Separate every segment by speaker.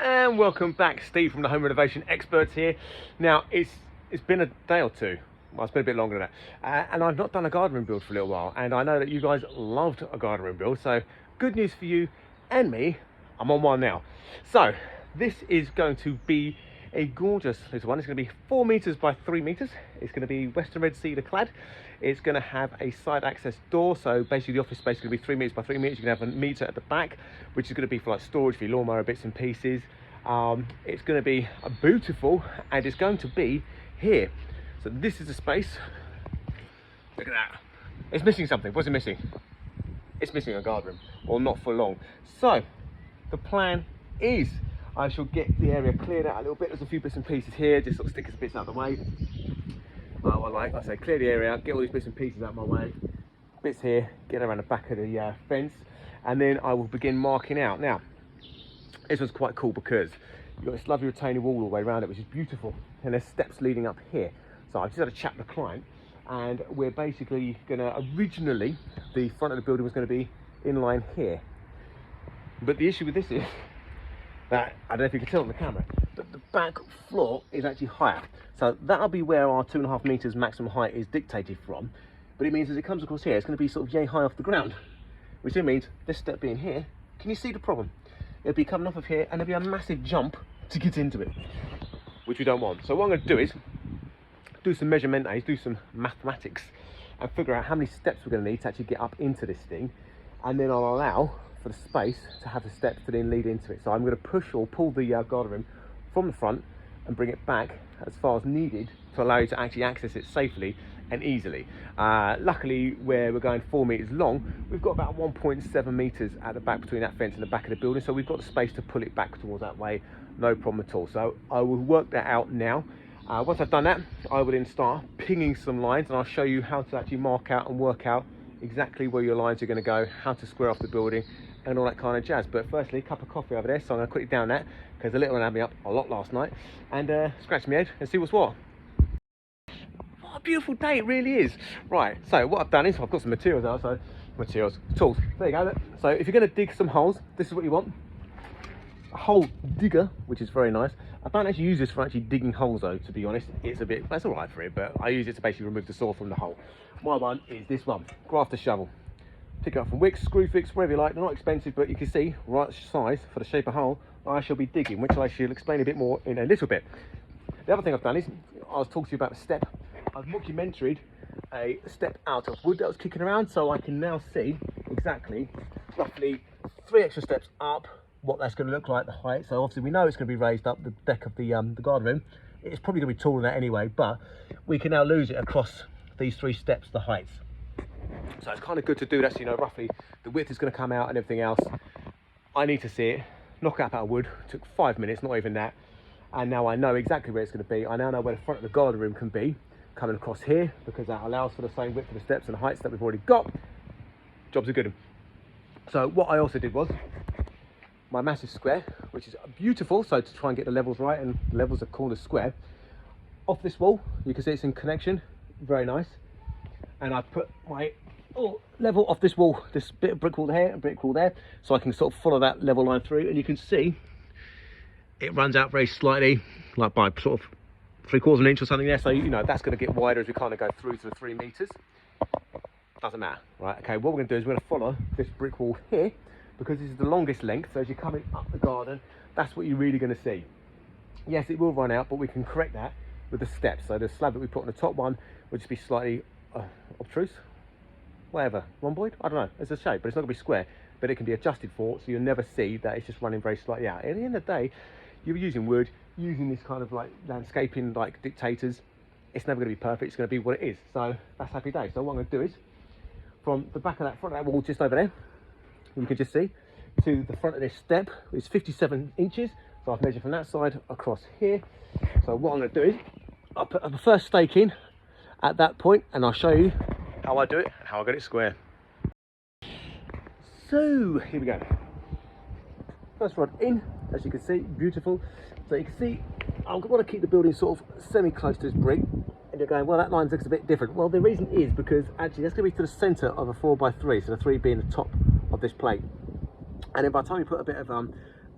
Speaker 1: And welcome back, Steve from the Home Renovation Experts here. Now it's been a day or two. Well, it's been a bit longer than that, and I've not done a garden room build for a little while, and I know that you guys loved a garden room build, so good news for you and me, I'm on one now. So this is going to be a gorgeous little one. It's going to be 4 meters by 3 meters. It's going to be Western Red Cedar clad. It's going to have a side access door, so basically the office space is going to be 3 meters by 3 meters. You can have a meter at the back, which is going to be for like storage for your lawnmower bits and pieces. It's going to be beautiful, and it's going to be here. So this is the space. Look at that. It's missing something. What's it missing? It's missing a garden room, or not for long. So the plan is I shall get the area cleared out a little bit. There's a few bits and pieces here, just sort of stickers bits out of the way. Like I say, clear the area out, get all these bits and pieces out of my way. Bits here, get around the back of the fence, and then I will begin marking out. Now, this one's quite cool because you've got this lovely retaining wall all the way around it, which is beautiful, and there's steps leading up here. So I just had a chat with the client, and we're basically gonna, originally, the front of the building was gonna be in line here. But the issue with this is that, I don't know if you can tell on the camera, but the back floor is actually higher. So that'll be where our 2.5 meters maximum height is dictated from. But it means as it comes across here, it's gonna be sort of yay high off the ground, which then means this step being here, can you see the problem? It'll be coming off of here, and there'll be a massive jump to get into it, which we don't want. So what I'm gonna do is do some measurement, do some mathematics, and figure out how many steps we're gonna need to actually get up into this thing. And then I'll allow for the space to have the steps to then lead into it. So I'm going to push or pull the garden room from the front and bring it back as far as needed to allow you to actually access it safely and easily. Luckily, where we're going 4 meters long, we've got about 1.7 meters at the back between that fence and the back of the building, so we've got the space to pull it back towards that way, no problem at all. So I will work that out now. Once I've done that, I will then start pinging some lines, and I'll show you how to actually mark out and work out exactly where your lines are going to go, how to square off the building, and all that kind of jazz. But firstly, a cup of coffee over there, so I'm going to quickly down that because the little one had me up a lot last night, and scratch my head and see what's what. What a beautiful day it really is. Right, so what I've done is I've got some materials out, so tools. There you go. Look. So if you're going to dig some holes, this is what you want. A hole digger, which is very nice. I don't actually use this for actually digging holes though, to be honest. That's all right for it, but I use it to basically remove the soil from the hole. My one is this one, grafter shovel. Pick it up from Wickes, Screwfix, wherever you like. They're not expensive, but you can see right size for the shape of hole I shall be digging, which I shall explain a bit more in a little bit. The other thing I've done is I was talking to you about the step. I've documented a step out of wood that was kicking around, so I can now see exactly roughly 3 extra steps up what that's going to look like, the height. So obviously we know it's going to be raised up the deck of the garden room. It's probably going to be taller than that anyway, but we can now lose it across these 3 steps, the heights. So it's kind of good to do that, so you know roughly the width is going to come out and everything else. I need to see it, knock out of wood. It took 5 minutes, not even that, and now I know exactly where it's going to be. I now know where the front of the garden room can be, coming across here, because that allows for the same width of the steps and the heights that we've already got. Jobs are good. So what I also did was my massive square, which is beautiful, so to try and get the levels right, and levels of corners square, off this wall, you can see it's in connection, very nice. And I put my level off this wall, this bit of brick wall here and brick wall there, so I can sort of follow that level line through, and you can see it runs out very slightly, like by sort of 3/4 of an inch or something there. So you know that's going to get wider as we kind of go through to the 3 meters. Doesn't matter, right? Okay, what we're going to do is we're going to follow this brick wall here, because this is the longest length. So as you're coming up the garden, that's what you're really going to see. Yes, it will run out, but we can correct that with the steps. So the slab that we put on the top one will just be slightly obtuse, whatever, rhomboid, I don't know, it's a shape, but it's not going to be square, but it can be adjusted for, so you'll never see that it's just running very slightly out. At the end of the day, you're using wood, using this kind of like landscaping like dictators, it's never going to be perfect, it's going to be what it is. So that's happy day. So what I'm going to do is, from the back of that front of that wall just over there, you can just see, to the front of this step is 57 inches. So I've measured from that side across here. So what I'm going to do is I'll put the first stake in at that point, and I'll show you how I do it and how I get it square. So here we go. First rod in, as you can see, beautiful. So you can see I want to keep the building sort of semi close to this brick, and you're going, well, that line looks a bit different. Well, the reason is because actually that's going to be to the center of a 4x3, so the 3 being the top of this plate. And then by the time you put a bit of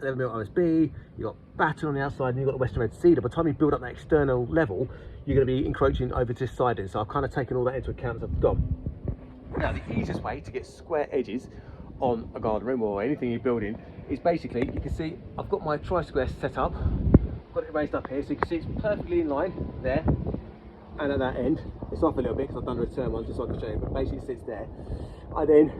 Speaker 1: 11mm OSB, you've got batten on the outside, and you've got the Western Red Cedar. By the time you build up that external level, you're going to be encroaching over this side in. So I've kind of taken all that into account as I've gone. Now, the easiest way to get square edges on a garden room or anything you're building is basically, you can see I've got my tri-square set up, got it raised up here, so you can see it's perfectly in line there, and at that end, it's off a little bit because I've done the return one just so I can show you, but basically it sits there. I then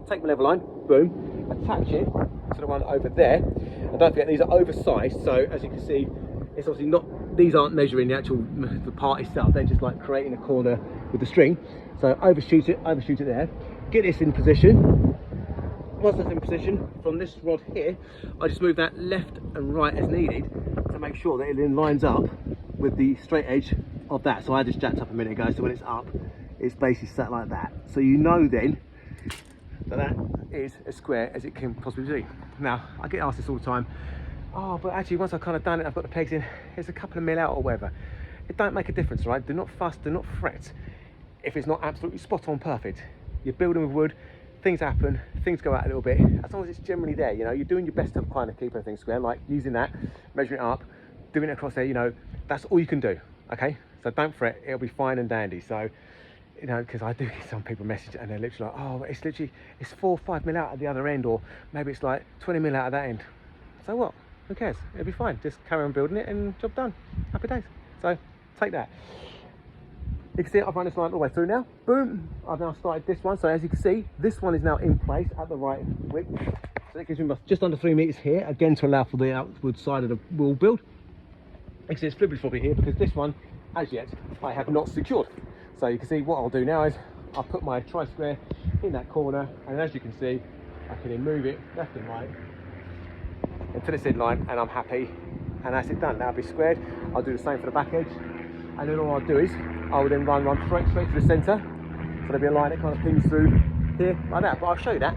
Speaker 1: take my level line, boom, attach it to the one over there, and don't forget these are oversized, so as you can see, it's obviously not, these aren't measuring the part itself, they're just like creating a corner with the string. So overshoot it there, get this in position. Once that's in position, from this rod here, I just move that left and right as needed to make sure that it then lines up with the straight edge of that. So I just jacked up a minute ago, so when it's up, it's basically sat like that. So you know then that that is as square as it can possibly be. Now, I get asked this all the time, oh, but actually once I've kind of done it, I've got the pegs in, it's a couple of mil out or whatever. It don't make a difference, right? Do not fuss, do not fret if it's not absolutely spot on perfect. You're building with wood, things happen, things go out a little bit. As long as it's generally there, you know, you're doing your best to kind of keep everything square, like using that, measuring it up, doing it across there, you know, that's all you can do, okay? So don't fret, it'll be fine and dandy. So, you know, because I do get some people message and they're literally like, oh, it's 4 or 5 mil out at the other end, or maybe it's like 20 mil out of that end. So what? Who cares? It'll be fine. Just carry on building it and job done. Happy days. So take that. You can see I've run this line all the way through now. Boom, I've now started this one. So as you can see, this one is now in place at the right width. So that gives me just under 3 meters here, again to allow for the outward side of the wall build. You can see it's flippy here because this one, as yet, I have not secured. So you can see what I'll do now is I'll put my tri-square in that corner, and as you can see, I can then move it left and right until it's in line, and I'm happy, and that's it done. That'll be squared. I'll do the same for the back edge, and then all I'll do is I will then run straight to the centre. So there'll be a line that kind of pings through here like that. But I'll show you that.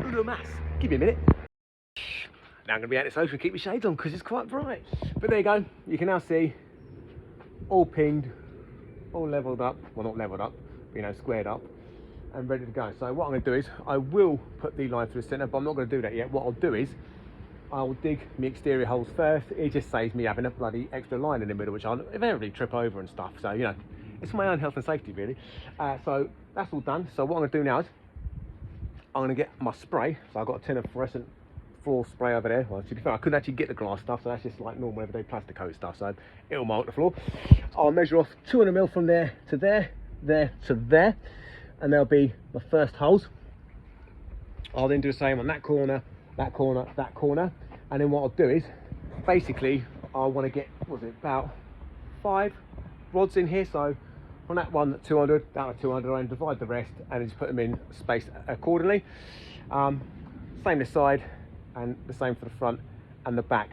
Speaker 1: Little mass. Give me a minute. Now I'm going to be out this ocean and keep my shades on because it's quite bright. But there you go. You can now see all pinged, all levelled up. Well, not levelled up, but, you know, squared up and ready to go. So what I'm going to do is I will put the line through the centre, but I'm not going to do that yet. What I'll do is I'll dig my exterior holes first. It just saves me having a bloody extra line in the middle, which I'll invariably trip over and stuff. So, you know, it's for my own health and safety, really. So that's all done. So what I'm going to do now is I'm going to get my spray. So I've got a tin of fluorescent floor spray over there. Well, to be fair, I couldn't actually get the glass stuff, so that's just like normal everyday plastic coat stuff. So it'll mark the floor. I'll measure off 200mm from there to there, there to there, and there'll be my first holes. I'll then do the same on that corner, that corner, that corner, and then what I'll do is basically I want to get, what was it, about 5 rods in here. So on that one at 200, down at 200, and divide the rest and just put them in space accordingly. Same this side and the same for the front and the back.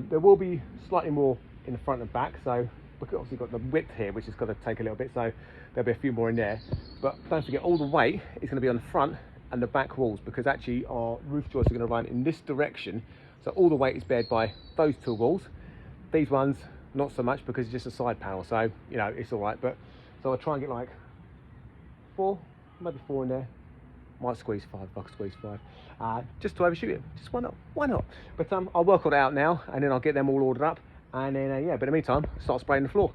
Speaker 1: There will be slightly more in the front and back, so we've obviously got the width here, which is going to take a little bit, so there'll be a few more in there. But don't forget, all the weight is going to be on the front and the back walls, because actually our roof joists are going to run in this direction, so all the weight is bared by those 2 walls. These ones not so much because it's just a side panel, so you know it's all right. But so I'll try and get like 4, maybe 4 in there. Might squeeze 5, I can squeeze 5, just to overshoot it. Just why not? But I'll work all that out now, and then I'll get them all ordered up, and then yeah. But in the meantime, start spraying the floor.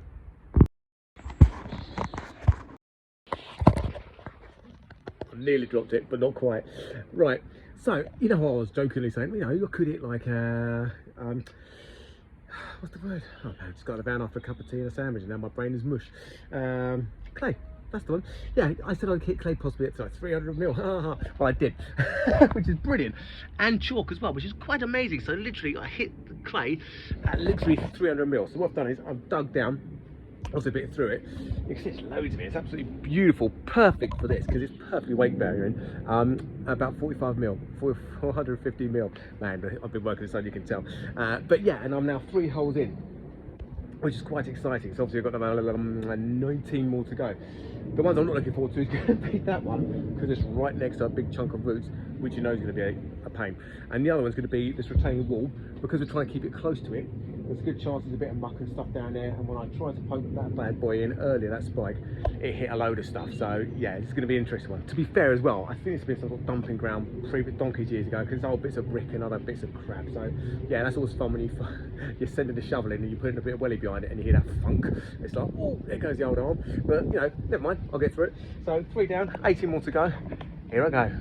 Speaker 1: I nearly dropped it, but not quite. Right. So you know what I was jokingly saying, you know, you could hit like what's the word? Oh no, just got out of the van after a cup of tea and a sandwich, and now my brain is mush. Clay. That's the one. Yeah, I said I'd hit clay possibly at 300mm. Well, I did, which is brilliant. And chalk as well, which is quite amazing. So literally, I hit the clay at literally 300mm. So what I've done is I've dug down, also a bit through it. You can see it's loads of it. It's absolutely beautiful, perfect for this because it's perfectly weight bearing. About 45mm, 450mm. Man, I've been working this, so you can tell. But yeah, and I'm now 3 holes in, which is quite exciting. So obviously I've got about 19 more to go. The ones I'm not looking forward to is going to be that one, because it's right next to a big chunk of roots, which you know is going to be a pain. And the other one's going to be this retaining wall, because we're trying to keep it close to it. there's a good chance there's a bit of muck and stuff down there, and when I tried to poke that bad boy in earlier, that spike, it hit a load of stuff. So yeah, it's going to be an interesting one. To be fair as well, I think it's been some sort of dumping ground previous donkeys years ago, because it's old bits of brick and other bits of crap. So yeah, that's always fun when you're sending the shovel in and you put in a bit of welly behind it and you hear that thunk. It's like, oh, there goes the old arm. But you know, never mind, I'll get through it. So 3 down, 18 more to go. Here I go.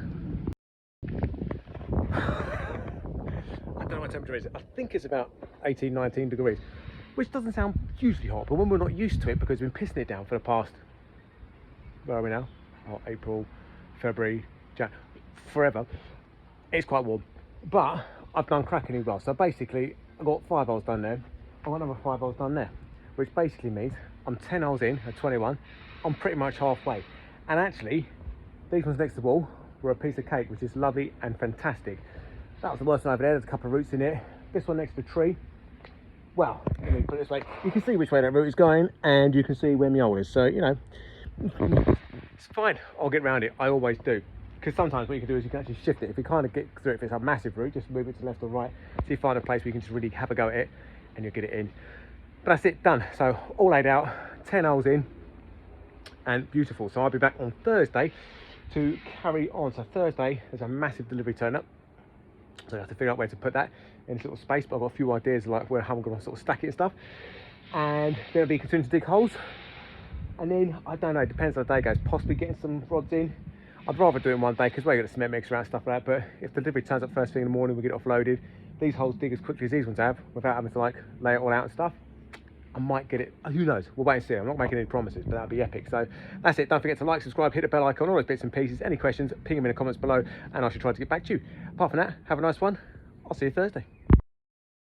Speaker 1: I don't know what temperature it is. I think it's about 18, 19 degrees, which doesn't sound hugely hot, but when we're not used to it because we've been pissing it down for the past, where are we now? Oh, April, February, January, forever. It's quite warm, but I've done cracking as well. So basically, I've got 5 holes done there. I've got another 5 holes done there, which basically means I'm 10 holes in at 21. I'm pretty much halfway. And actually, these ones next to the wall were a piece of cake, which is lovely and fantastic. That was the worst one over there. There's a couple of roots in it. This one next to the tree, well, let me put it this way, you can see which way that root is going and you can see where my hole is, so you know, it's fine. I'll get around it. I always do, because sometimes what you can do is you can actually shift it. If you kind of get through it, if it's a massive root, just move it to the left or right, so you find a place where you can just really have a go at it and you'll get it in. But that's it, done. So all laid out, 10 holes in, and beautiful. So I'll be back on Thursday to carry on. So Thursday there's a massive delivery turn up, so I have to figure out where to put that in this little space, but I've got a few ideas like where I'm going to sort of stack it and stuff. And then I'll be continuing to dig holes, and then I don't know, it depends how the day goes, possibly getting some rods in. I'd rather do it in one day because we're going to cement mix around stuff like that, but if the delivery turns up first thing in the morning, we get it offloaded, these holes dig as quickly as these ones have without having to like lay it all out and stuff, I might get it. Who knows, we'll wait and see. I'm not making any promises, but that'd be epic. So that's it. Don't forget to like, subscribe, hit the bell icon, all those bits and pieces. Any questions, ping them in the comments below and I should try to get back to you. Apart from that, have a nice one. I'll see you Thursday.